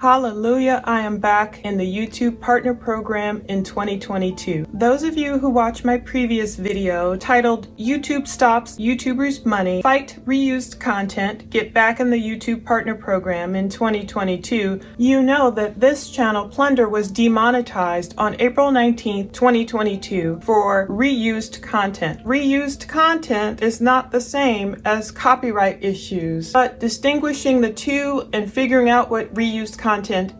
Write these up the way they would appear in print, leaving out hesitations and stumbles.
Hallelujah, I am back in the YouTube Partner Program in 2022. Those of you who watched my previous video titled YouTube Stops YouTubers Money, Fight Reused Content, Get Back in the YouTube Partner Program in 2022, you know that this channel, Plunder, was demonetized on April 19th, 2022 for reused content. Reused content is not the same as copyright issues, but distinguishing the two and figuring out what reused content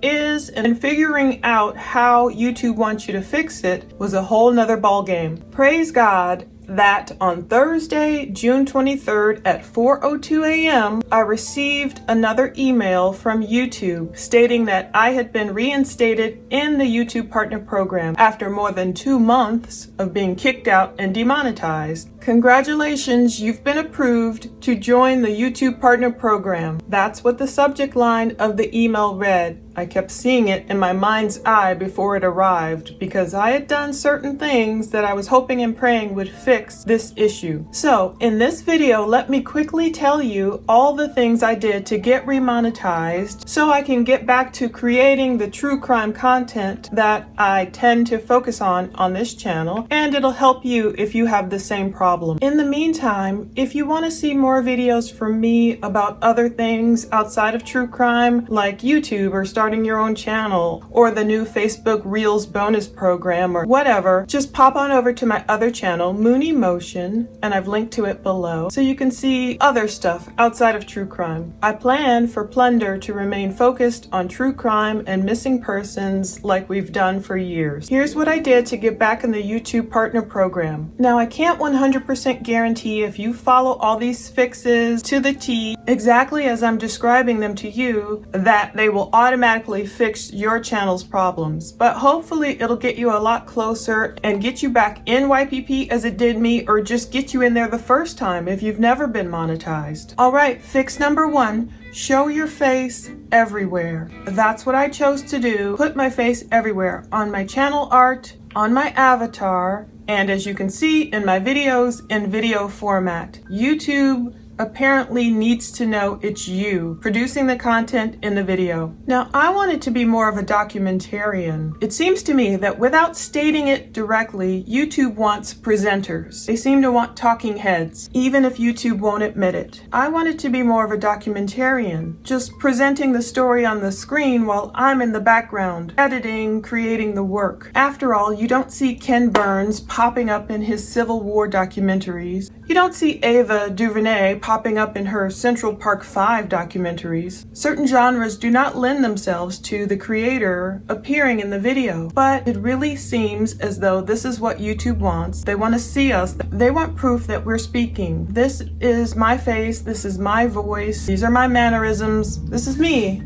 is and figuring out how YouTube wants you to fix it was a whole nother ballgame. Praise God that on Thursday, June 23rd at 4:02 a.m., I received another email from YouTube stating that I had been reinstated in the YouTube Partner Program after more than 2 months of being kicked out and demonetized. Congratulations, you've been approved to join the YouTube Partner Program. That's what the subject line of the email read. I kept seeing it in my mind's eye before it arrived because I had done certain things that I was hoping and praying would fix this issue. So in this video, let me quickly tell you all the things I did to get remonetized so I can get back to creating the true crime content that I tend to focus on this channel, and it'll help you if you have the same problem. In the meantime, if you want to see more videos from me about other things outside of true crime, like YouTube or starting your own channel or the new Facebook Reels bonus program or whatever, just pop on over to my other channel, Mooney Motion, and I've linked to it below so you can see other stuff outside of true crime. I plan for Plunder to remain focused on true crime and missing persons like we've done for years. Here's what I did to get back in the YouTube Partner Program. Now, I can't 100% guarantee if you follow all these fixes to the T exactly as I'm describing them to you that they will automatically fix your channel's problems, but hopefully it'll get you a lot closer and get you back in YPP as it did me, or just get you in there the first time if you've never been monetized. All right, fix number 1. Show your face everywhere. That's what I chose to do. Put my face everywhere, on my channel art, on my avatar, and as you can see in my videos in video format. YouTube apparently needs to know it's you producing the content in the video. Now, I want it to be more of a documentarian. It seems to me that without stating it directly, YouTube wants presenters. They seem to want talking heads, even if YouTube won't admit it. I want it to be more of a documentarian, just presenting the story on the screen while I'm in the background, editing, creating the work. After all, you don't see Ken Burns popping up in his Civil War documentaries. You don't see Ava DuVernay popping up in her Central Park 5 documentaries. Certain genres do not lend themselves to the creator appearing in the video, but it really seems as though this is what YouTube wants. They want to see us. They want proof that we're speaking. This is my face. This is my voice. These are my mannerisms. This is me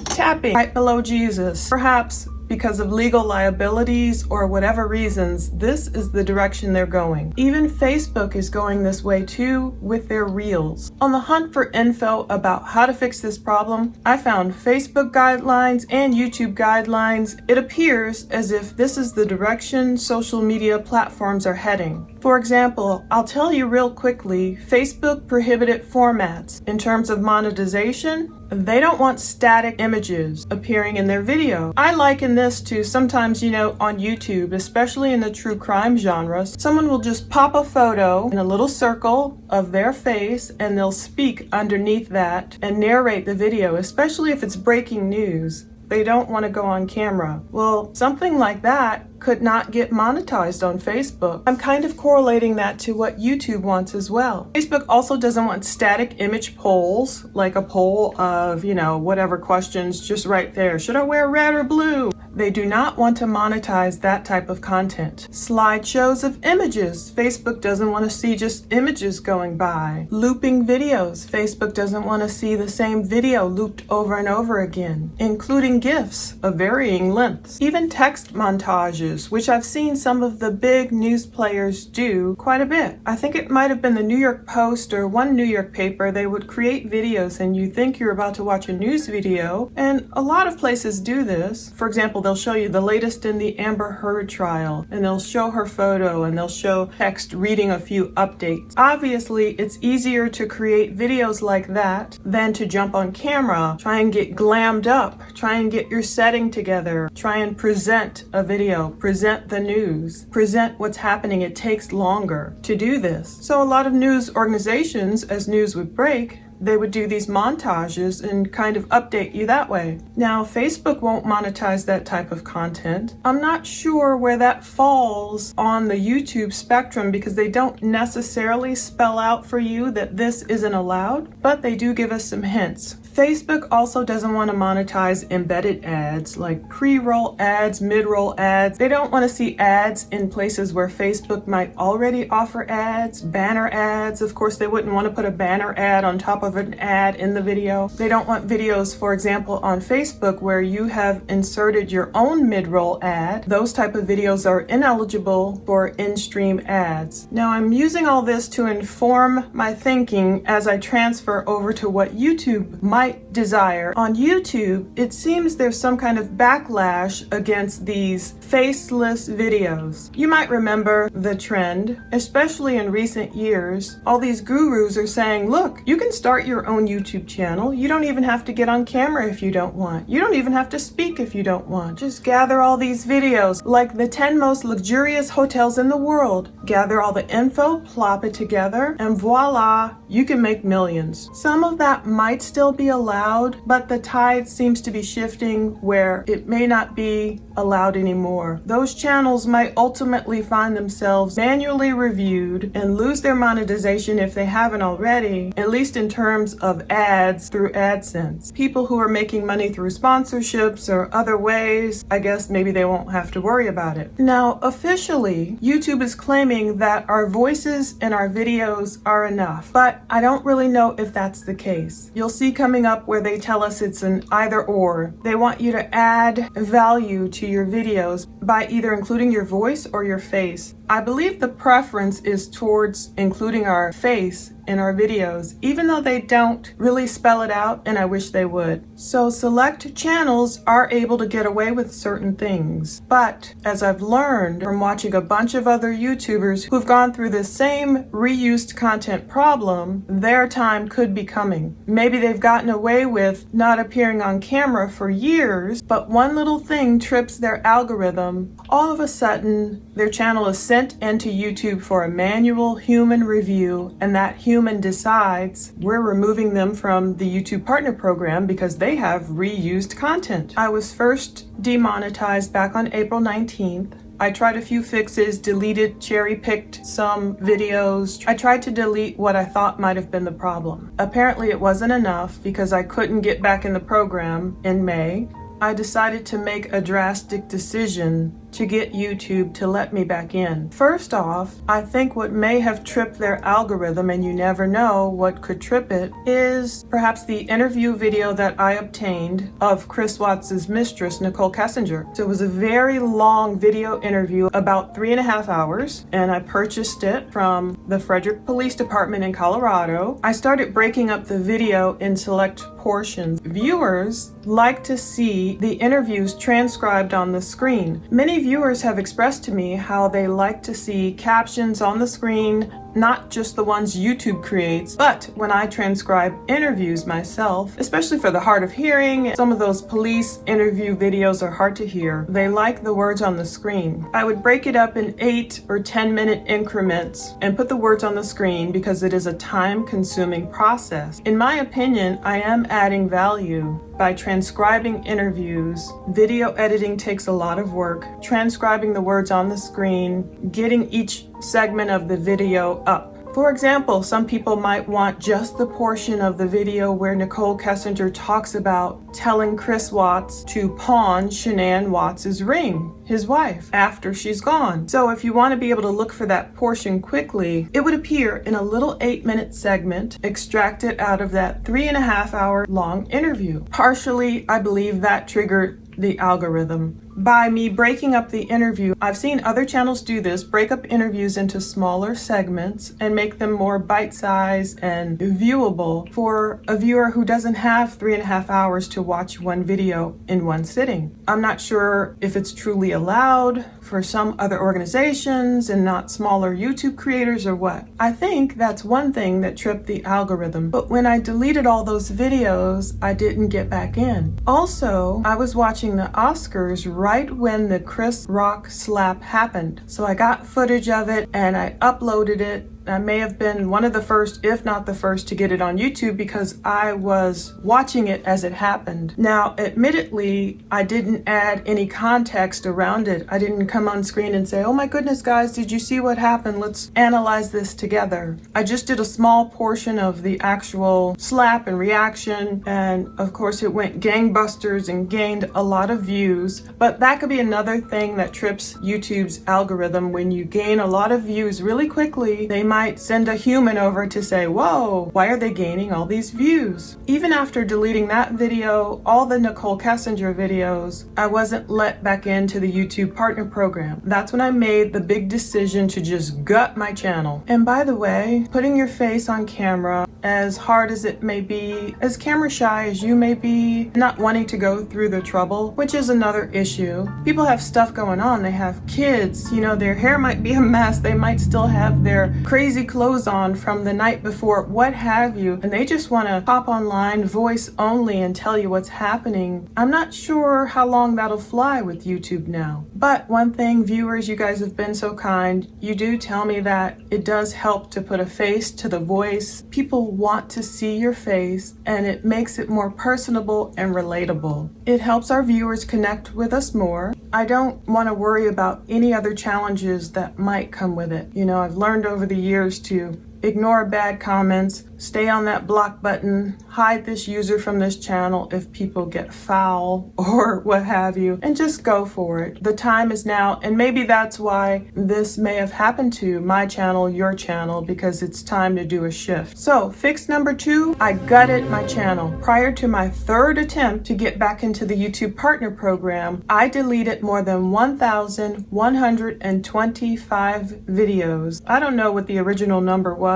tapping right below Jesus. Perhaps because of legal liabilities or whatever reasons, this is the direction they're going. Even Facebook is going this way too with their Reels. On the hunt for info about how to fix this problem, I found Facebook guidelines and YouTube guidelines. It appears as if this is the direction social media platforms are heading. For example, I'll tell you real quickly, Facebook prohibited formats. In terms of monetization, they don't want static images appearing in their video. I liken this to sometimes, on YouTube, especially in the true crime genre, someone will just pop a photo in a little circle of their face and they'll speak underneath that and narrate the video, especially if it's breaking news. They don't want to go on camera. Well, something like that could not get monetized on Facebook. I'm kind of correlating that to what YouTube wants as well. Facebook also doesn't want static image polls, like a poll of, whatever questions just right there. Should I wear red or blue? They do not want to monetize that type of content. Slideshows of images. Facebook doesn't want to see just images going by. Looping videos. Facebook doesn't want to see the same video looped over and over again, including GIFs of varying lengths. Even text montages montages, which I've seen some of the big news players do quite a bit. I think it might have been the New York Post or one New York paper. They would create videos and you think you're about to watch a news video, and a lot of places do this. For example, they'll show you the latest in the Amber Heard trial, and they'll show her photo and they'll show text reading a few updates. Obviously, it's easier to create videos like that than to jump on camera, try and get glammed up, try and get your setting together, try and present a video, present the news, present what's happening. It takes longer to do this. So a lot of news organizations, as news would break, they would do these montages and kind of update you that way. Now, Facebook won't monetize that type of content. I'm not sure where that falls on the YouTube spectrum because they don't necessarily spell out for you that this isn't allowed, but they do give us some hints. Facebook also doesn't want to monetize embedded ads like pre-roll ads, mid-roll ads. They don't want to see ads in places where Facebook might already offer ads, banner ads. Of course, they wouldn't want to put a banner ad on top of an ad in the video. They don't want videos, for example, on Facebook where you have inserted your own mid-roll ad. Those type of videos are ineligible for in-stream ads. Now, I'm using all this to inform my thinking as I transfer over to what YouTube might desire. On YouTube, it seems there's some kind of backlash against these faceless videos. You might remember the trend, especially in recent years. All these gurus are saying, look, you can start your own YouTube channel. You don't even have to get on camera if you don't want. You don't even have to speak if you don't want. Just gather all these videos, like the 10 most luxurious hotels in the world. Gather all the info, plop it together, and voila, you can make millions. Some of that might still be allowed, but the tide seems to be shifting where it may not be allowed anymore. Those channels might ultimately find themselves manually reviewed and lose their monetization if they haven't already, at least in terms of ads through AdSense. People who are making money through sponsorships or other ways, I guess maybe they won't have to worry about it. Now, officially, YouTube is claiming that our voices and our videos are enough, but I don't really know if that's the case. You'll see coming up where they tell us it's an either or. They want you to add value to your videos by either including your voice or your face. I believe the preference is towards including our face in our videos, even though they don't really spell it out, and I wish they would. So select channels are able to get away with certain things. But as I've learned from watching a bunch of other YouTubers who've gone through the same reused content problem, their time could be coming. Maybe they've gotten away with not appearing on camera for years, but one little thing trips their algorithm. All of a sudden, their channel is sent into YouTube for a manual human review, and that human decides we're removing them from the YouTube Partner Program because they have reused content. I was first demonetized back on April 19th. I tried a few fixes, deleted, cherry-picked some videos. I tried to delete what I thought might have been the problem. Apparently it wasn't enough because I couldn't get back in the program in May. I decided to make a drastic decision to get YouTube to let me back in. First off, I think what may have tripped their algorithm, and you never know what could trip it, is perhaps the interview video that I obtained of Chris Watts' mistress, Nicole Kessinger. So it was a very long video interview, about 3.5 hours, and I purchased it from the Frederick Police Department in Colorado. I started breaking up the video in select portions. Viewers like to see the interviews transcribed on the screen. Many viewers have expressed to me how they like to see captions on the screen, not just the ones YouTube creates, but when I transcribe interviews myself, especially for the hard of hearing, some of those police interview videos are hard to hear. They like the words on the screen. I would break it up in 8 or 10-minute increments and put the words on the screen because it is a time-consuming process. In my opinion, I am adding value by transcribing interviews. Video editing takes a lot of work. Transcribing the words on the screen, getting each segment of the video up. For example, some people might want just the portion of the video where Nicole Kessinger talks about telling Chris Watts to pawn Shanann Watts' ring, his wife, after she's gone. So if you want to be able to look for that portion quickly, it would appear in a little 8-minute segment extracted out of that 3.5 hour long interview. Partially, I believe that triggered the algorithm. by me breaking up the interview. I've seen other channels do this, break up interviews into smaller segments and make them more bite-sized and viewable for a viewer who doesn't have 3.5 hours to watch one video in one sitting. I'm not sure if it's truly allowed for some other organizations and not smaller YouTube creators or what. I think that's one thing that tripped the algorithm. But when I deleted all those videos, I didn't get back in. Also, I was watching the Oscars right when the Chris Rock slap happened. So I got footage of it and I uploaded it. I may have been one of the first, if not the first, to get it on YouTube because I was watching it as it happened. Now, admittedly, I didn't add any context around it. I didn't come on screen and say, oh my goodness, guys, did you see what happened? Let's analyze this together. I just did a small portion of the actual slap and reaction. And of course, it went gangbusters and gained a lot of views. But that could be another thing that trips YouTube's algorithm. When you gain a lot of views really quickly, they might send a human over to say, whoa, why are they gaining all these views? Even after deleting that video, all the Nicole Kessinger videos, I wasn't let back into the YouTube Partner Program. That's when I made the big decision to just gut my channel. And by the way, putting your face on camera, as hard as it may be, as camera shy as you may be, not wanting to go through the trouble, which is another issue. People have stuff going on. They have kids, you know, their hair might be a mess. They might still have their crazy clothes on from the night before, what have you, and they just want to pop online voice only and tell you what's happening. I'm not sure how long that'll fly with YouTube now. But one thing, viewers, you guys have been so kind. You do tell me that it does help to put a face to the voice. People want to see your face and it makes it more personable and relatable. It helps our viewers connect with us more. I don't want to worry about any other challenges that might come with it. You know, I've learned over the years to ignore bad comments, stay on that block button, hide this user from this channel if people get foul or what have you, and just go for it. The time is now, and maybe that's why this may have happened to my channel, your channel, because it's time to do a shift. So, fix number 2, I gutted my channel. Prior to my 3rd attempt to get back into the YouTube Partner Program, I deleted more than 1,125 videos. I don't know what the original number was.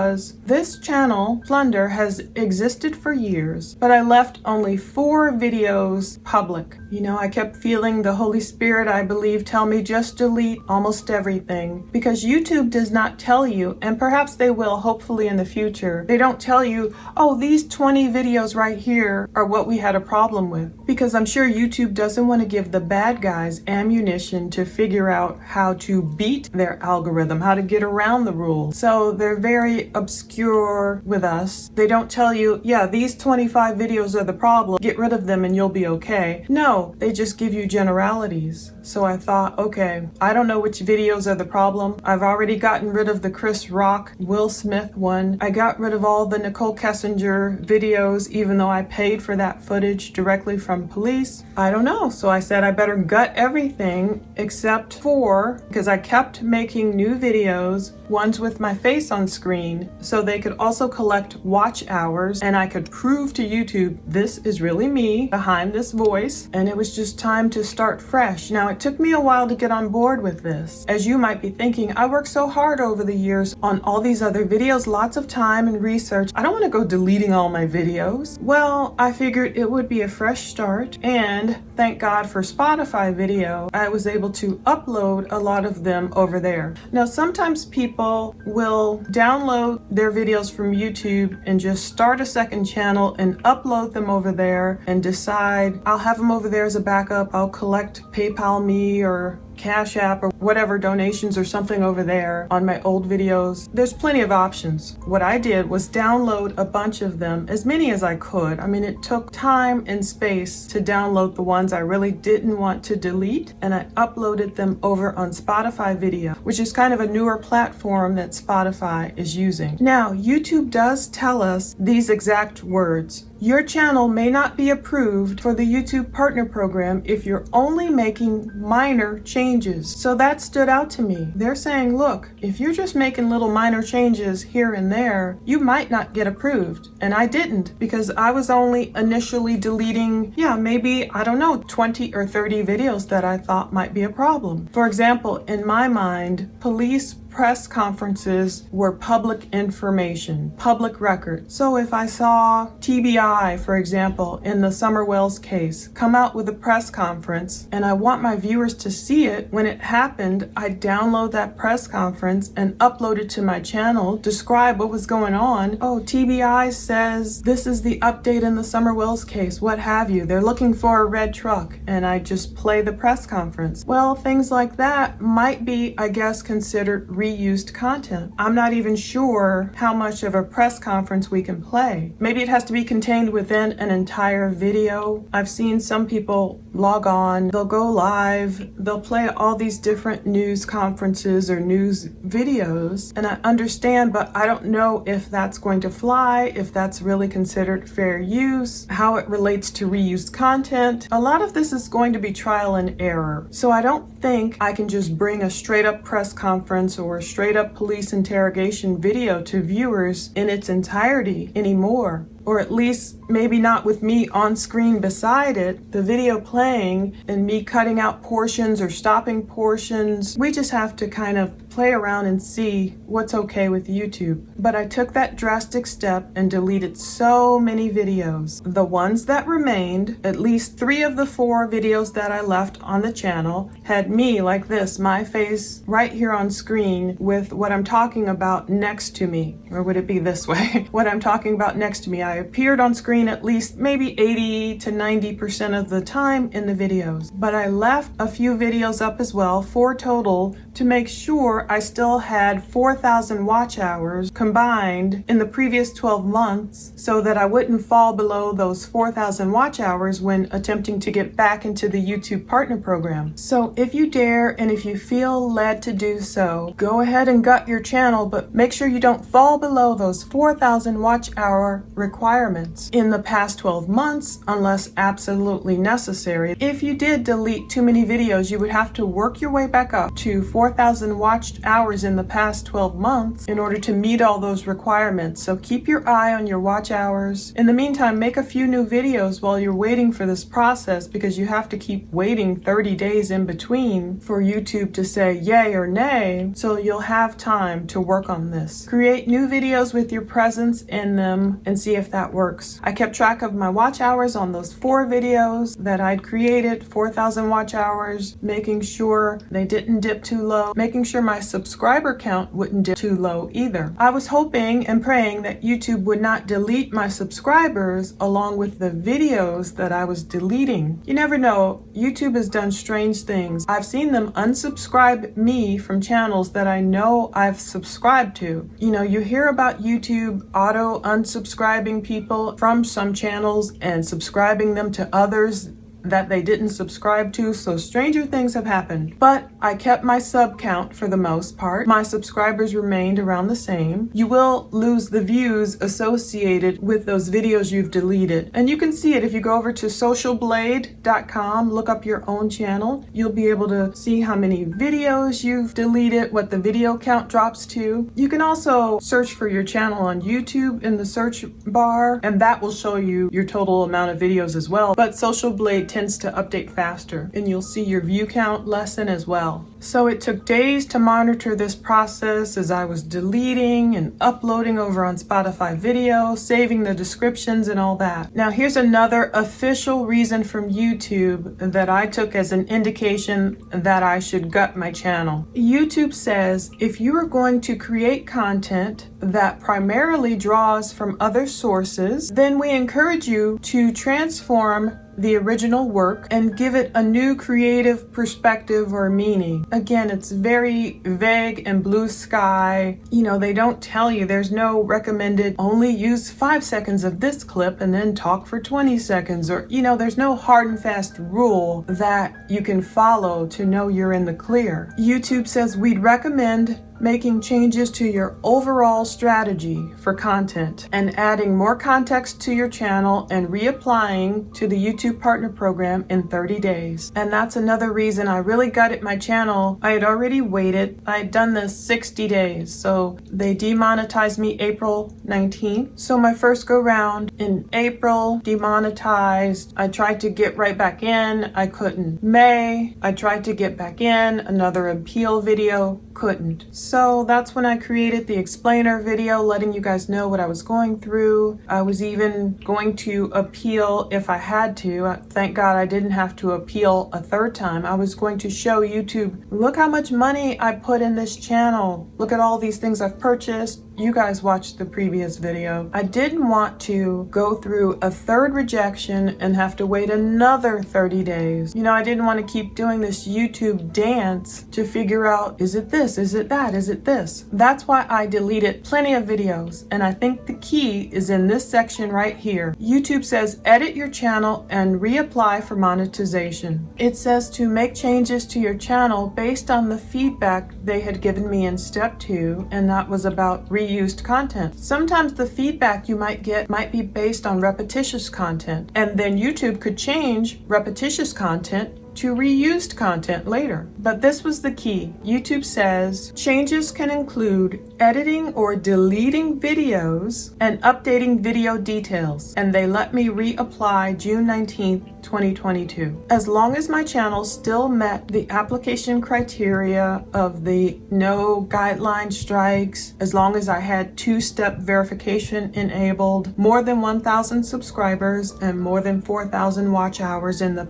This channel, Plunder, has existed for years, but I left only 4 videos public. You know, I kept feeling the Holy Spirit, I believe, tell me just delete almost everything, because YouTube does not tell you, and perhaps they will hopefully in the future, they don't tell you, oh, these 20 videos right here are what we had a problem with, because I'm sure YouTube doesn't want to give the bad guys ammunition to figure out how to beat their algorithm, how to get around the rules. So they're very obscure with us. They don't tell you, yeah, these 25 videos are the problem, get rid of them and you'll be okay. No, they just give you generalities. So I thought, okay, I don't know which videos are the problem. I've already gotten rid of the Chris Rock, Will Smith one. I got rid of all the Nicole Kessinger videos, even though I paid for that footage directly from police. I don't know. So I said I better gut everything except 4, because I kept making new videos, ones with my face on screen, so they could also collect watch hours and I could prove to YouTube this is really me behind this voice, and it was just time to start fresh. Now, it took me a while to get on board with this. As you might be thinking, I worked so hard over the years on all these other videos, lots of time and research. I don't want to go deleting all my videos. Well, I figured it would be a fresh start, and thank God for Spotify video, I was able to upload a lot of them over there. Now, sometimes people will download their videos from YouTube and just start a second channel and upload them over there and decide, I'll have them over there as a backup, I'll collect PayPal me or Cash App or whatever donations or something over there on my old videos. There's plenty of options. What I did was download a bunch of them, as many as I could. I mean, it took time and space to download the ones I really didn't want to delete, and I uploaded them over on Spotify video, which is kind of a newer platform that Spotify is using. Now, YouTube does tell us these exact words. Your channel may not be approved for the YouTube Partner Program if you're only making minor changes. So that stood out to me. They're saying, look, if you're just making little minor changes here and there, you might not get approved. And I didn't, because I was only initially deleting, maybe, I don't know, 20 or 30 videos that I thought might be a problem. For example, in my mind, police press conferences were public information, public record. So if I saw TBI, for example, in the Summer Wells case, come out with a press conference and I want my viewers to see it, when it happened, I'd download that press conference and upload it to my channel, describe what was going on. Oh, TBI says this is the update in the Summer Wells case, what have you. They're looking for a red truck, and I just play the press conference. Well, things like that might be, I guess, considered reused content. I'm not even sure how much of a press conference we can play. Maybe it has to be contained within an entire video. I've seen some people log on, they'll go live, they'll play all these different news conferences or news videos, and I understand, but I don't know if that's going to fly, if that's really considered fair use, how it relates to reused content. A lot of this is going to be trial and error. So I don't think I can just bring a straight up press conference or a straight up police interrogation video to viewers in its entirety anymore. Or at least maybe not with me on screen beside it, the video playing and me cutting out portions or stopping portions. We just have to kind of play around and see what's okay with YouTube. But I took that drastic step and deleted so many videos. The ones that remained, at least 3 of the 4 videos that I left on the channel, had me like this, my face right here on screen with what I'm talking about next to me. Or would it be this way? What I'm talking about next to me. I appeared on screen at least maybe 80 to 90% of the time in the videos. But I left a few videos up as well, 4 total, to make sure I still had 4,000 watch hours combined in the previous 12 months so that I wouldn't fall below those 4,000 watch hours when attempting to get back into the YouTube Partner Program. So if you dare and if you feel led to do so, go ahead and gut your channel, but make sure you don't fall below those 4,000 watch hour requirements in the past 12 months unless absolutely necessary. If you did delete too many videos, you would have to work your way back up to 4,000 watched hours in the past 12 months in order to meet all those requirements. So keep your eye on your watch hours. In the meantime, make a few new videos while you're waiting for this process, because you have to keep waiting 30 days in between for YouTube to say yay or nay, so you'll have time to work on this. Create new videos with your presence in them and see if that works. I kept track of my watch hours on those 4 videos that I'd created, 4,000 watch hours, making sure they didn't dip too low, making sure my subscriber count wouldn't dip too low either. I was hoping and praying that YouTube would not delete my subscribers along with the videos that I was deleting. You never know, YouTube has done strange things. I've seen them unsubscribe me from channels that I know I've subscribed to. You know, you hear about YouTube auto unsubscribing people from some channels and subscribing them to others that they didn't subscribe to, so stranger things have happened. But I kept my sub count for the most part. My subscribers remained around the same. You will lose the views associated with those videos you've deleted. And you can see it if you go over to socialblade.com, look up your own channel. You'll be able to see how many videos you've deleted, what the video count drops to. You can also search for your channel on YouTube in the search bar, and that will show you your total amount of videos as well. But Social Blade tends to update faster, and you'll see your view count lessen as well. So it took days to monitor this process as I was deleting and uploading over on Spotify Video, saving the descriptions and all that. Now here's another official reason from YouTube that I took as an indication that I should gut my channel. YouTube says if you are going to create content that primarily draws from other sources, then we encourage you to transform the original work and give it a new creative perspective or meaning. Again, it's very vague and blue sky. You know, they don't tell you, there's no recommended only use 5 seconds of this clip and then talk for 20 seconds, or, you know, there's no hard and fast rule that you can follow to know you're in the clear. YouTube says we'd recommend making changes to your overall strategy for content and adding more context to your channel and reapplying to the YouTube Partner Program in 30 days. And that's another reason I really gutted my channel. I had already waited. I had done this 60 days. So they demonetized me April 19th. So my first go round in April, demonetized. I tried to get right back in. I couldn't. May, I tried to get back in. Another appeal video, couldn't. So that's when I created the explainer video letting you guys know what I was going through. I was even going to appeal if I had to. Thank God I didn't have to appeal a third time. I was going to show YouTube, look how much money I put in this channel. Look at all these things I've purchased. You guys watched the previous video. I didn't want to go through a third rejection and have to wait another 30 days. You know, I didn't want to keep doing this YouTube dance to figure out, is it this, is it that, is it this? That's why I deleted plenty of videos, and I think the key is in this section right here. YouTube says edit your channel and reapply for monetization. It says to make changes to your channel based on the feedback they had given me in step 2, and that was about reused content. Sometimes the feedback you might get might be based on repetitious content, and then YouTube could change repetitious content to reused content later. But this was the key. YouTube says changes can include editing or deleting videos and updating video details, and they let me reapply June 19th, 2022. As long as my channel still met the application criteria of the no guideline strikes, as long as I had 2-step verification enabled, more than 1,000 subscribers, and more than 4,000 watch hours in the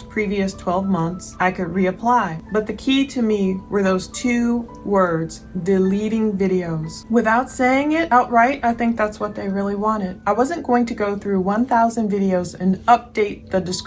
previous 12 months, I could reapply. But the key to me were those 2 words, deleting videos. Without saying it outright, I think that's what they really wanted. I wasn't going to go through 1,000 videos and update the description.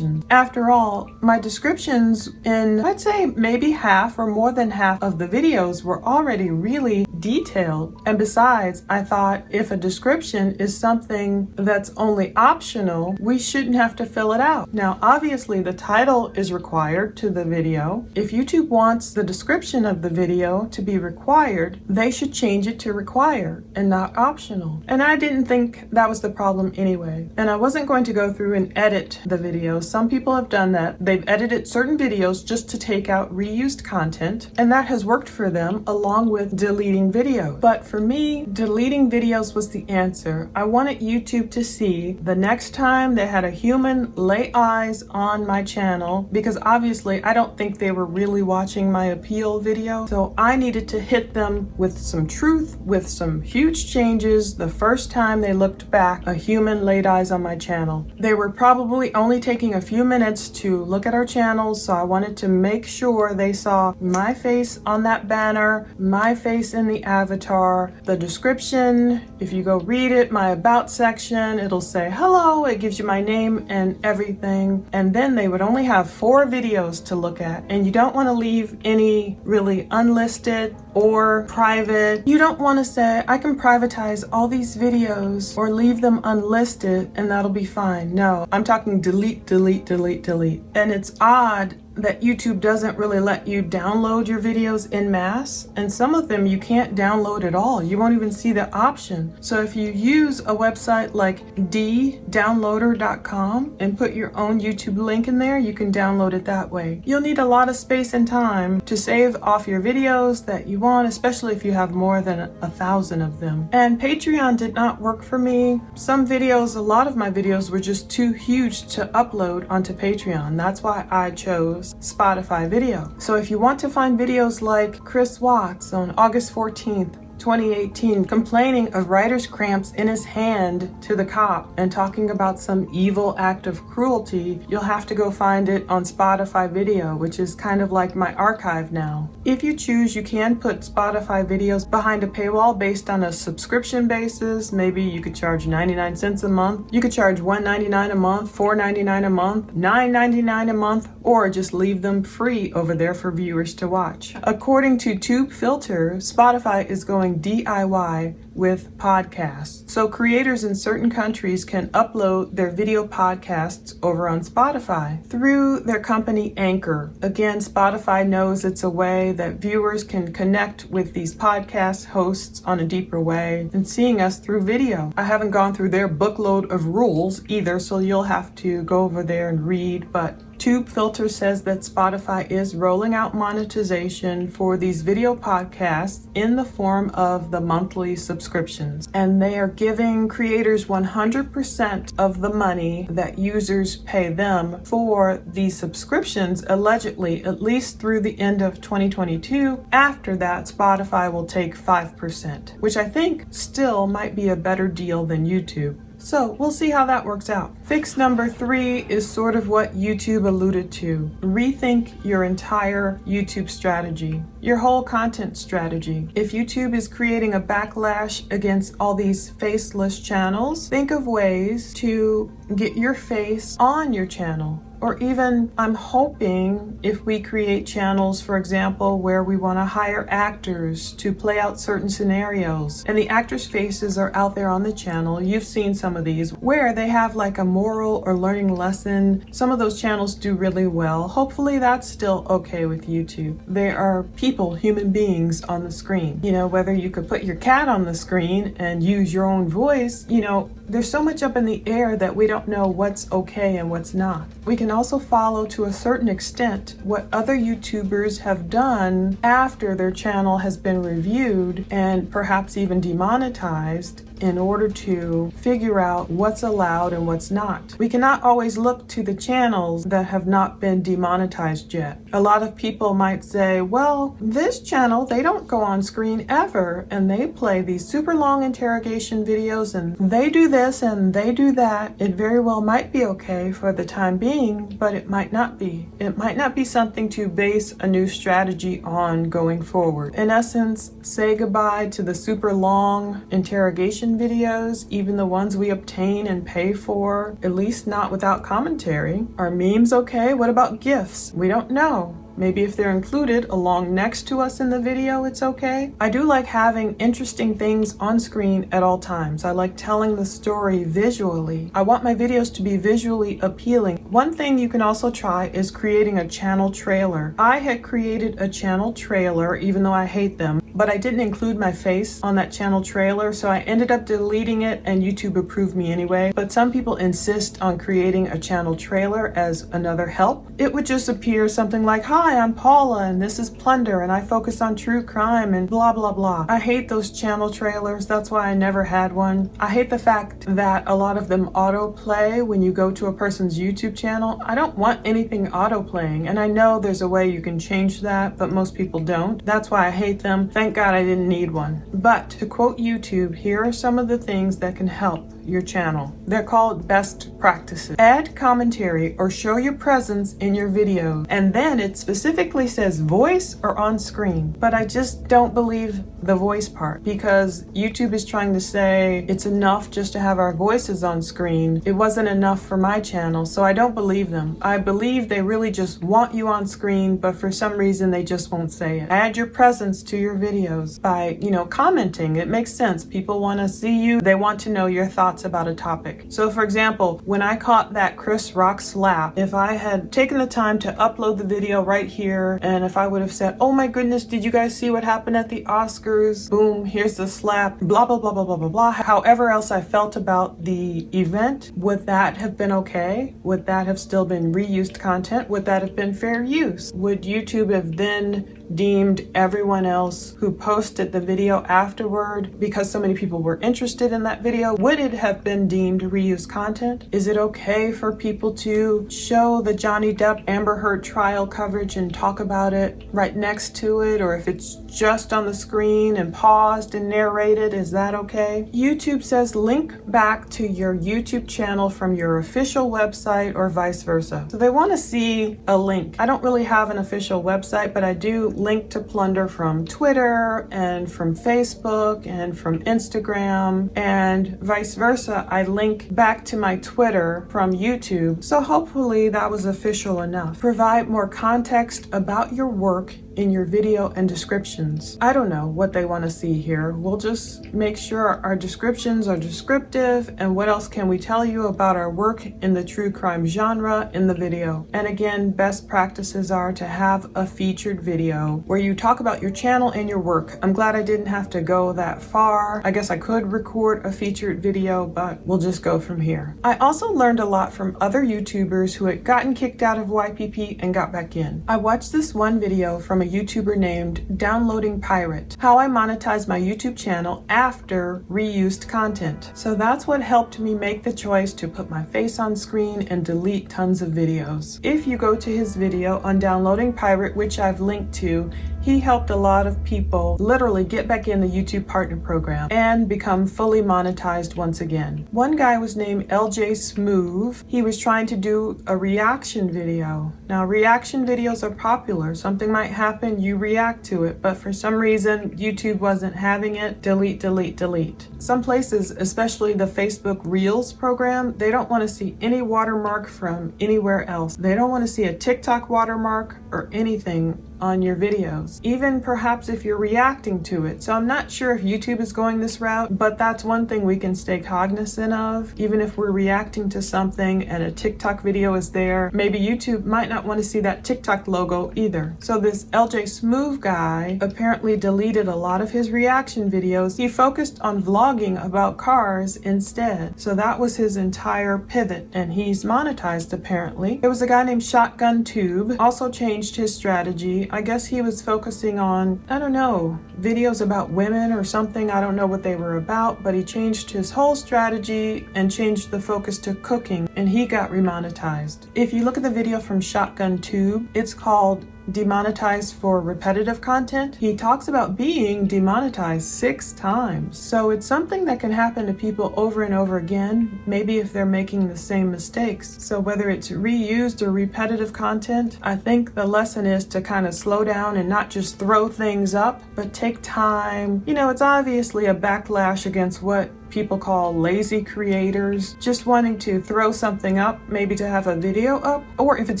After all, my descriptions in, I'd say maybe half or more than half of the videos were already really detailed. And besides, I thought if a description is something that's only optional, we shouldn't have to fill it out. Now, obviously the title is required to the video. If YouTube wants the description of the video to be required, they should change it to required and not optional. And I didn't think that was the problem anyway. And I wasn't going to go through and edit the video. Some people have done that. They've edited certain videos just to take out reused content, and that has worked for them along with deleting videos. But for me, deleting videos was the answer. I wanted YouTube to see the next time they had a human lay eyes on my channel, because obviously I don't think they were really watching my appeal video. So I needed to hit them with some truth, with some huge changes the first time they looked back, a human laid eyes on my channel. They were probably only taking a few minutes to look at our channels, so I wanted to make sure they saw my face on that banner, my face in the avatar, the description. If you go read it, my about section, it'll say hello, it gives you my name and everything. And then they would only have 4 videos to look at, and you don't want to leave any really unlisted or private. You don't want to say I can privatize all these videos or leave them unlisted and that'll be fine. No, I'm talking delete, delete, delete, delete. And it's odd that YouTube doesn't really let you download your videos en masse, and some of them you can't download at all. You won't even see the option. So if you use a website like ddownloader.com and put your own YouTube link in there, you can download it that way. You'll need a lot of space and time to save off your videos that you want, especially if you have more than 1,000 of them. And Patreon did not work for me. Some videos, a lot of my videos were just too huge to upload onto Patreon. That's why I chose Spotify video. So if you want to find videos like Chris Watts on August 14th, 2018, complaining of writer's cramps in his hand to the cop and talking about some evil act of cruelty, you'll have to go find it on Spotify video, which is kind of like my archive now. If you choose, you can put Spotify videos behind a paywall based on a subscription basis. Maybe you could charge 99 cents a month. You could charge $1.99 a month, $4.99 a month, $9.99 a month, or just leave them free over there for viewers to watch. According to Tube Filter, Spotify is going going DIY with podcasts. So creators in certain countries can upload their video podcasts over on Spotify through their company Anchor. Again, Spotify knows it's a way that viewers can connect with these podcast hosts on a deeper way than seeing us through video. I haven't gone through their bookload of rules either, so you'll have to go over there and read, but TubeFilter says that Spotify is rolling out monetization for these video podcasts in the form of the monthly subscriptions. And they are giving creators 100% of the money that users pay them for these subscriptions, allegedly, at least through the end of 2022. After that, Spotify will take 5%, which I think still might be a better deal than YouTube. So we'll see how that works out. Fix number 3 is sort of what YouTube alluded to. Rethink your entire YouTube strategy, your whole content strategy. If YouTube is creating a backlash against all these faceless channels, think of ways to get your face on your channel. Or even, I'm hoping, if we create channels, for example, where we want to hire actors to play out certain scenarios, and the actors' faces are out there on the channel. You've seen some of these, where they have like a moral or learning lesson. Some of those channels do really well. Hopefully that's still okay with YouTube. There are people, human beings on the screen. You know, whether you could put your cat on the screen and use your own voice, you know, there's so much up in the air that we don't know what's okay and what's not. We can also follow to a certain extent what other YouTubers have done after their channel has been reviewed and perhaps even demonetized in order to figure out what's allowed and what's not. We cannot always look to the channels that have not been demonetized yet. A lot of people might say, well, this channel, they don't go on screen ever, and they play these super long interrogation videos, and they do this and they do that. It very well might be okay for the time being, but it might not be. It might not be something to base a new strategy on going forward. In essence, say goodbye to the super long interrogation videos, even the ones we obtain and pay for, at least not without commentary. Are memes okay? What about GIFs? We don't know. Maybe if they're included along next to us in the video, it's okay. I do like having interesting things on screen at all times. I like telling the story visually. I want my videos to be visually appealing. One thing you can also try is creating a channel trailer. I had created a channel trailer, even though I hate them, but I didn't include my face on that channel trailer, so I ended up deleting it, and YouTube approved me anyway. But some people insist on creating a channel trailer as another help. It would just appear something like, hi, I'm Paula, and this is Plunder, and I focus on true crime, and blah, blah, blah. I hate those channel trailers. That's why I never had one. I hate the fact that a lot of them autoplay when you go to a person's YouTube channel. I don't want anything autoplaying, and I know there's a way you can change that, but most people don't. That's why I hate them. Thank God I didn't need one. But to quote YouTube, here are some of the things that can help your channel. They're called best practices. Add commentary or show your presence in your video, and then it specifically says voice or on screen. But I just don't believe the voice part, because YouTube is trying to say it's enough just to have our voices on screen. It wasn't enough for my channel, so I don't believe them. I believe they really just want you on screen, but for some reason they just won't say it. Add your presence to your videos by, commenting. It makes sense. People want to see you. They want to know your thoughts about a topic. So for example, when I caught that Chris Rock slap, if I had taken the time to upload the video right here, and if I would have said, oh my goodness, did you guys see what happened at the Oscars? Boom, here's the slap, blah, blah, blah, blah, blah, blah, blah. However else I felt about the event, would that have been okay? Would that have still been reused content? Would that have been fair use? Would YouTube have then deemed everyone else who posted the video afterward, because so many people were interested in that video, would it have been deemed reused content? Is it okay for people to show the Johnny Depp Amber Heard trial coverage and talk about it right next to it, or if it's just on the screen and paused and narrated, is that okay? YouTube says link back to your YouTube channel from your official website or vice versa. So they want to see a link. I don't really have an official website, but I do link to Plunder from Twitter and from Facebook and from Instagram, and vice versa. I link back to my Twitter from YouTube. So hopefully that was official enough. Provide more context about your work in your video and descriptions. I don't know what they want to see here. We'll just make sure our descriptions are descriptive, and what else can we tell you about our work in the true crime genre in the video. And again, best practices are to have a featured video where you talk about your channel and your work. I'm glad I didn't have to go that far. I guess I could record a featured video, but we'll just go from here. I also learned a lot from other YouTubers who had gotten kicked out of YPP and got back in. I watched this one video from a YouTuber named Downloading Pirate, how I monetized my YouTube channel after reused content. So that's what helped me make the choice to put my face on screen and delete tons of videos. If you go to his video on Downloading Pirate, which I've linked to, he helped a lot of people literally get back in the YouTube Partner Program and become fully monetized once again. One guy was named LJ Smooth. He was trying to do a reaction video. Now, reaction videos are popular. Something might happen, you react to it, but for some reason, YouTube wasn't having it. Delete, delete, delete. Some places, especially the Facebook Reels program, they don't want to see any watermark from anywhere else. They don't want to see a TikTok watermark or anything on your videos, even perhaps if you're reacting to it. So I'm not sure if YouTube is going this route, but that's one thing we can stay cognizant of. Even if we're reacting to something and a TikTok video is there, maybe YouTube might not want to see that TikTok logo either. So this LJ Smooth guy apparently deleted a lot of his reaction videos. He focused on vlogging about cars instead. So that was his entire pivot, and he's monetized apparently. There was a guy named ShotgunTube, also changed his strategy. I guess he was focusing on, I don't know, videos about women or something. I don't know what they were about, but he changed his whole strategy and changed the focus to cooking, and he got remonetized. If you look at the video from ShotgunTube, it's called Demonetized for repetitive content. He talks about being demonetized 6 times. So it's something that can happen to people over and over again, maybe if they're making the same mistakes. So whether it's reused or repetitive content, I think the lesson is to kind of slow down and not just throw things up, but take time. You know, it's obviously a backlash against what people call lazy creators, just wanting to throw something up, maybe to have a video up, or if it's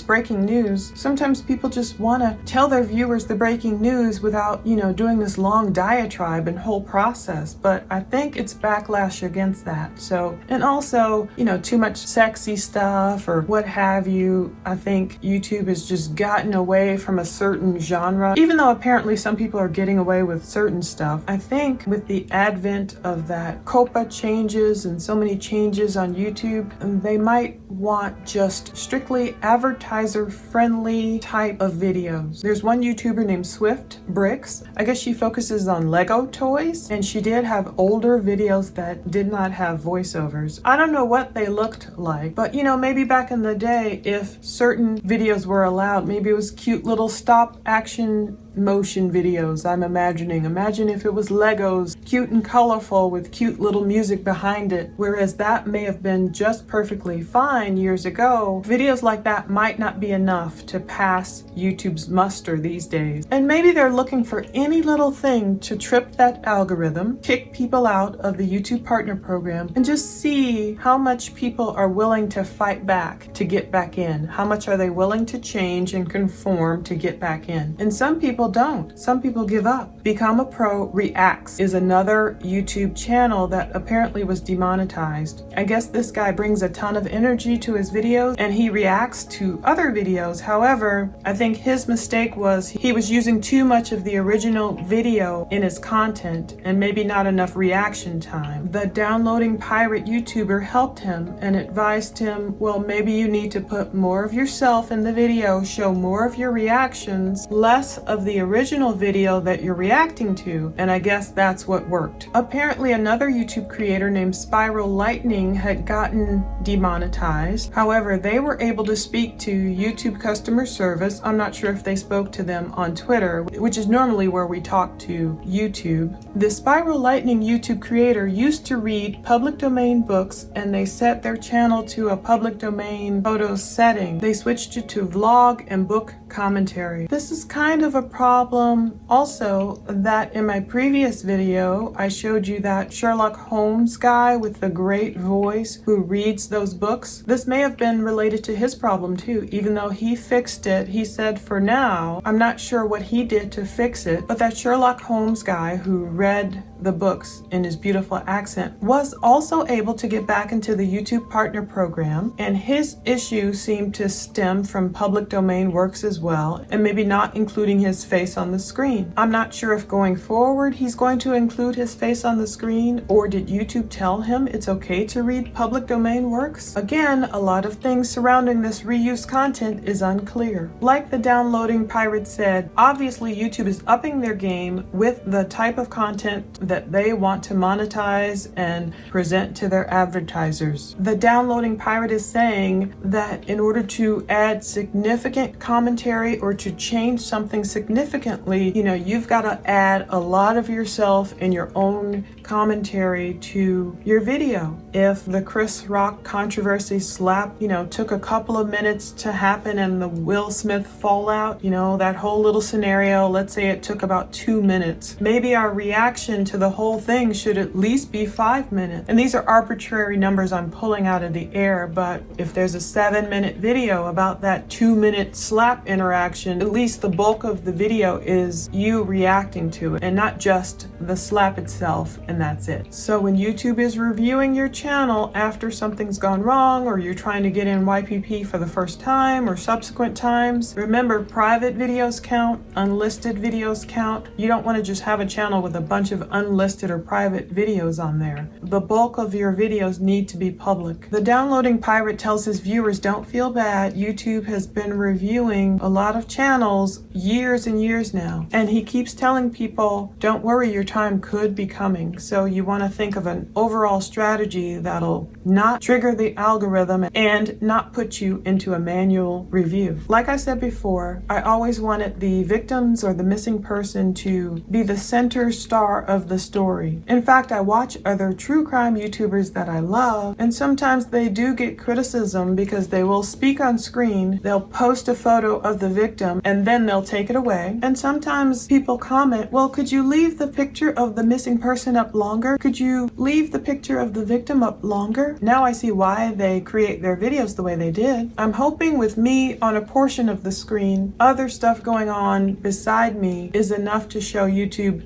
breaking news, sometimes people just want to tell their viewers the breaking news without, doing this long diatribe and whole process. But I think it's backlash against that. So, and also, too much sexy stuff or what have you. I think YouTube has just gotten away from a certain genre, even though apparently some people are getting away with certain stuff. I think with the advent of that COPA changes and so many changes on YouTube, they might want just strictly advertiser friendly type of videos. There's one YouTuber named SwiftBricks. I guess she focuses on Lego toys, and she did have older videos that did not have voiceovers. I don't know what they looked like, but maybe back in the day, if certain videos were allowed, maybe it was cute little stop action motion videos. I'm imagining. Imagine if it was Legos, cute and colorful with cute little music behind it, whereas that may have been just perfectly fine years ago. Videos like that might not be enough to pass YouTube's muster these days. And maybe they're looking for any little thing to trip that algorithm, kick people out of the YouTube Partner Program, and just see how much people are willing to fight back to get back in. How much are they willing to change and conform to get back in? And some people don't. Some people give up. Become a Pro Reacts is another YouTube channel that apparently was demonetized. I guess this guy brings a ton of energy to his videos and he reacts to other videos. However, I think his mistake was he was using too much of the original video in his content and maybe not enough reaction time. The Downloading Pirate YouTuber helped him and advised him, well, maybe you need to put more of yourself in the video, show more of your reactions, less of the original video that you're reacting to, and I guess that's what worked. Apparently another YouTube creator named Spiral Lightning had gotten demonetized. However, they were able to speak to YouTube customer service. I'm not sure if they spoke to them on Twitter, which is normally where we talk to YouTube. The Spiral Lightning YouTube creator used to read public domain books, and they set their channel to a public domain photo setting. They switched it to vlog and book commentary. This is kind of a problem also that in my previous video I showed you that Sherlock Holmes guy with the great voice who reads those books. This may have been related to his problem too, even though he fixed it. He said for now, I'm not sure what he did to fix it, but that Sherlock Holmes guy who read the books in his beautiful accent was also able to get back into the YouTube Partner Program, and his issue seemed to stem from public domain works as well, and maybe not including his face on the screen. I'm not sure if going forward he's going to include his face on the screen, or did YouTube tell him it's okay to read public domain works? Again, a lot of things surrounding this reused content is unclear. Like the downloading pirate said, obviously YouTube is upping their game with the type of content that they want to monetize and present to their advertisers. The downloading pirate is saying that in order to add significant commentary or to change something significantly, you've got to add a lot of yourself and your own commentary to your video. If the Chris Rock controversy slap, took a couple of minutes to happen, and the Will Smith fallout, that whole little scenario, let's say it took about 2 minutes. Maybe our reaction to the whole thing should at least be 5 minutes. And these are arbitrary numbers I'm pulling out of the air, but if there's a 7-minute video about that 2-minute slap interaction, at least the bulk of the video is you reacting to it and not just the slap itself, and that's it. So when YouTube is reviewing your channel after something's gone wrong, or you're trying to get in YPP for the first time or subsequent times, remember private videos count, unlisted videos count. You don't want to just have a channel with a bunch of unlisted or private videos on there. The bulk of your videos need to be public. The downloading pirate tells his viewers, don't feel bad. YouTube has been reviewing a lot of channels years and years now. And he keeps telling people, don't worry, your time could be coming. So you want to think of an overall strategy that'll not trigger the algorithm and not put you into a manual review. Like I said before, I always wanted the victims or the missing person to be the center star of the story. In fact, I watch other true crime YouTubers that I love, and sometimes they do get criticism because they will speak on screen, they'll post a photo of the victim, and then they'll take it away. And sometimes people comment, well, could you leave the picture of the missing person up longer? Could you leave the picture of the victim up longer? Now I see why they create their videos the way they did. I'm hoping with me on a portion of the screen, other stuff going on beside me is enough to show YouTube,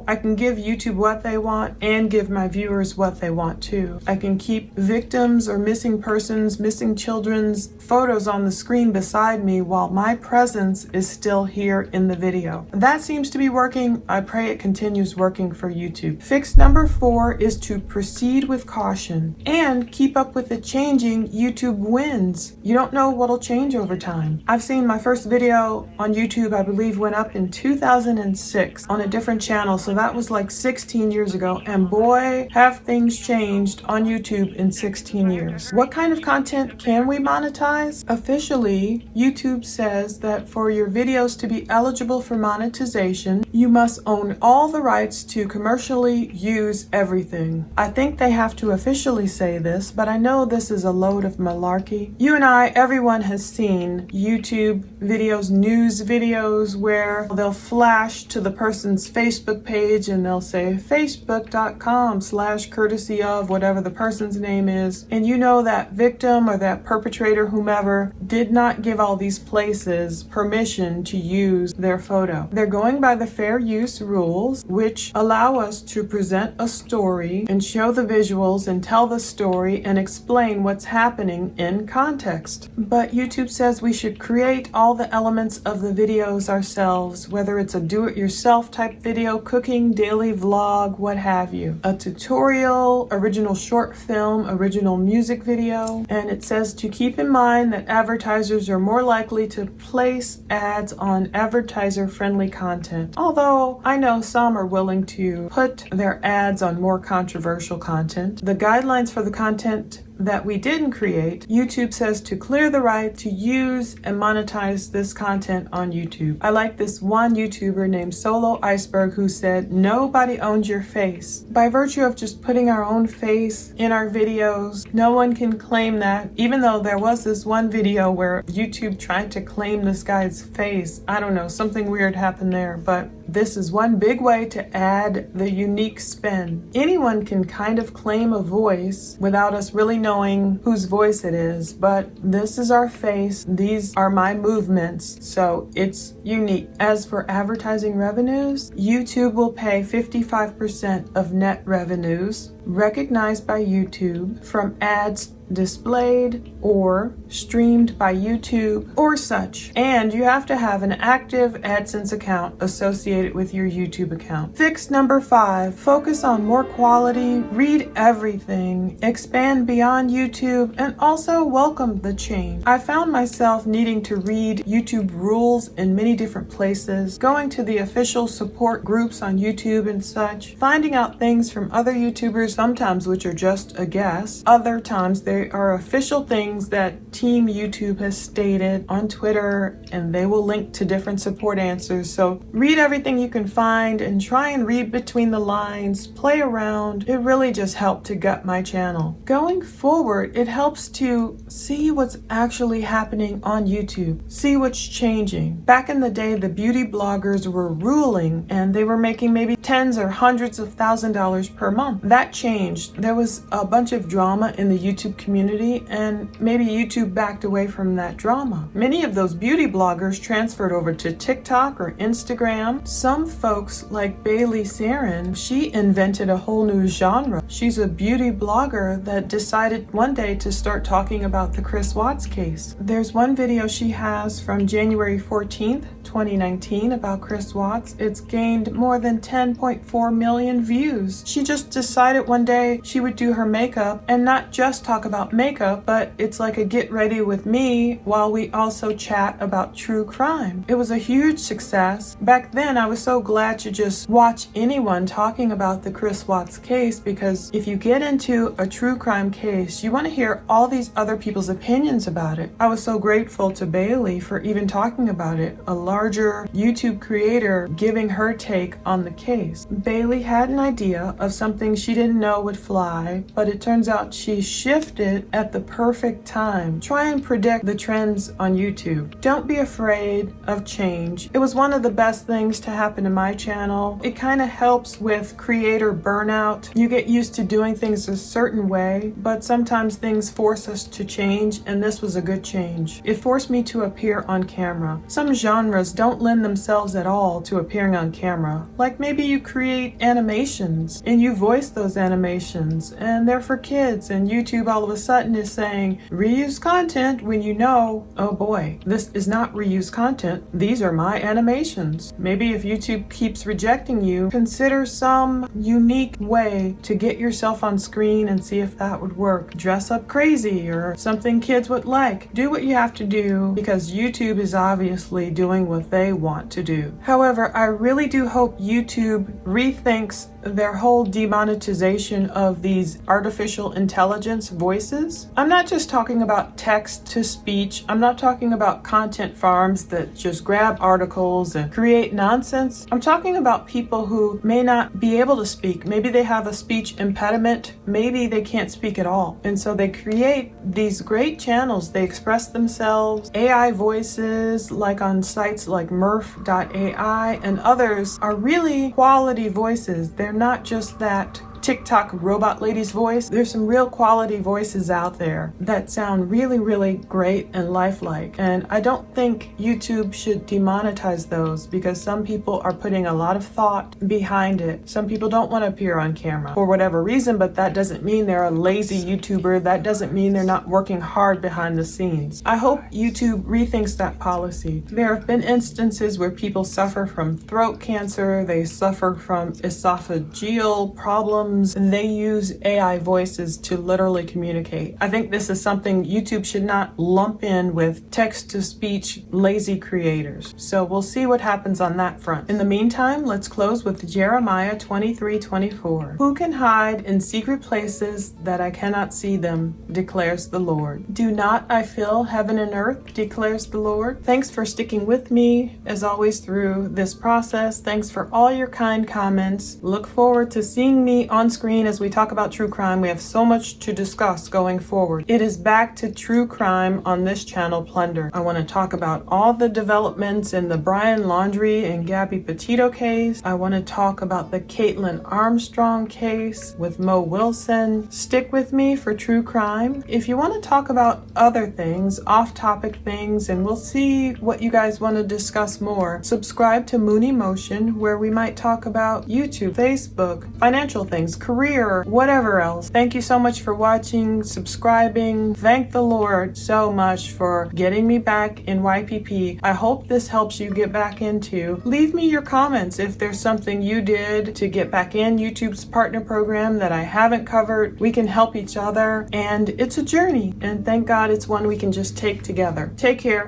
I can give YouTube what they want and give my viewers what they want too. I can keep victims or missing persons, missing children's photos on the screen beside me while my presence is still here in the video. That seems to be working. I pray it continues working for YouTube. Fix number 4 is to proceed with caution and keep up with the changing YouTube wins. You don't know what'll change over time. I've seen my first video on YouTube, I believe, went up in 2006 on a different channel, so that was like 16 years ago, and boy, have things changed on YouTube in 16 years. What kind of content can we monetize? Officially, YouTube says that for your videos to be eligible for monetization, you must own all the rights to commercially use everything. I think they have to officially say this, but I know this is a load of malarkey. You and I, everyone has seen YouTube videos, news videos, where they'll flash to the person's Facebook page and they'll say facebook.com/courtesy of whatever the person's name is. And that victim or that perpetrator, whomever, did not give all these places permission to use their photo. They're going by the fair use rules, which allow us to present a story and show the visuals and tell the story and explain what's happening in context. But YouTube says we should create all the elements of the videos ourselves, whether it's a do-it-yourself type video, cooking, daily vlog, what have you. A tutorial, original short film, original music video. And it says to keep in mind that advertisers are more likely to place ads on advertiser-friendly content. Although I know some are willing to put their our ads on more controversial content. The guidelines for the content that we didn't create, YouTube says to clear the right to use and monetize this content on YouTube. I like this one YouTuber named Solo Iceberg who said, nobody owns your face. By virtue of just putting our own face in our videos, no one can claim that, even though there was this one video where YouTube tried to claim this guy's face. I don't know, something weird happened there, but this is one big way to add the unique spin. Anyone can kind of claim a voice without us really knowing whose voice it is, but this is our face, these are my movements, so it's unique. As for advertising revenues, YouTube will pay 55% of net revenues recognized by YouTube from ads displayed or streamed by YouTube or such. And you have to have an active AdSense account associated with your YouTube account. Fix number 5, focus on more quality, read everything, expand beyond YouTube, and also welcome the change. I found myself needing to read YouTube rules in many different places, going to the official support groups on YouTube and such, finding out things from other YouTubers, sometimes which are just a guess, other times they are official things that Team YouTube has stated on Twitter, and they will link to different support answers. So read everything you can find and try and read between the lines, play around. It really just helped to gut my channel. Going forward, it helps to see what's actually happening on YouTube, see what's changing. Back in the day, the beauty bloggers were ruling and they were making maybe tens or hundreds of $1,000s per month. That changed. There was a bunch of drama in the YouTube community, and maybe YouTube backed away from that drama. Many of those beauty bloggers transferred over to TikTok or Instagram. Some folks like Bailey Saren, she invented a whole new genre. She's a beauty blogger that decided one day to start talking about the Chris Watts case. There's one video she has from January 14th, 2019 about Chris Watts. It's gained more than 10.4 million views. She just decided one day she would do her makeup and not just talk about makeup, but it's like a get ready with me while we also chat about true crime. It was a huge success. Back then, I was so glad to just watch anyone talking about the Chris Watts case, because if you get into a true crime case, you want to hear all these other people's opinions about it. I was so grateful to Bailey for even talking about it, a larger YouTube creator giving her take on the case. Bailey had an idea of something she didn't know would fly, but it turns out she shifted at the perfect time. Try and predict the trends on YouTube. Don't be afraid of change. It was one of the best things to happen to my channel. It kind of helps with creator burnout. You get used to doing things a certain way, but sometimes things force us to change, and this was a good change. It forced me to appear on camera. Some genres don't lend themselves at all to appearing on camera. Like maybe you create animations and you voice those animations and they're for kids, and YouTube all of a sudden is saying reuse content when you know, oh boy, this is not reuse content. These are my animations. Maybe if YouTube keeps rejecting you, consider some unique way to get yourself on screen and see if that would work. Dress up crazy or something kids would like. Do what you have to do, because YouTube is obviously doing what they want to do. However, I really do hope YouTube rethinks their whole demonetization of these artificial intelligence voices. I'm not just talking about text to speech. I'm not talking about content farms that just grab articles and create nonsense. I'm talking about people who may not be able to speak. Maybe they have a speech impediment. Maybe they can't speak at all. And so they create these great channels. They express themselves. AI voices, like on sites like murph.ai and others, are really quality voices. They're not just that TikTok robot lady's voice. There's some real quality voices out there that sound really, really great and lifelike. And I don't think YouTube should demonetize those, because some people are putting a lot of thought behind it. Some people don't want to appear on camera for whatever reason, but that doesn't mean they're a lazy YouTuber. That doesn't mean they're not working hard behind the scenes. I hope YouTube rethinks that policy. There have been instances where people suffer from throat cancer, they suffer from esophageal problems, algorithms, they use AI voices to literally communicate. I think this is something YouTube should not lump in with text-to-speech lazy creators. So we'll see what happens on that front. In the meantime, let's close with Jeremiah 23:24. Who can hide in secret places that I cannot see them, declares the Lord. Do not I fill heaven and earth, declares the Lord. Thanks for sticking with me, as always, through this process. Thanks for all your kind comments. Look forward to seeing me on screen as we talk about true crime. We have so much to discuss going forward. It is back to true crime on this channel, Plunder. I want to talk about all the developments in the Brian Laundrie and Gabby Petito case. I want to talk about the Caitlin Armstrong case with Mo Wilson. Stick with me for true crime. If you want to talk about other things, off-topic things, and we'll see what you guys want to discuss more, subscribe to Moon Emotion, where we might talk about YouTube, Facebook, financial things, career, whatever else. Thank you so much for watching, subscribing. Thank the Lord so much for getting me back in YPP. I hope this helps you get back into. Leave me your comments if there's something you did to get back in YouTube's partner program that I haven't covered. We can help each other, and it's a journey, and thank God it's one we can just take together. Take care.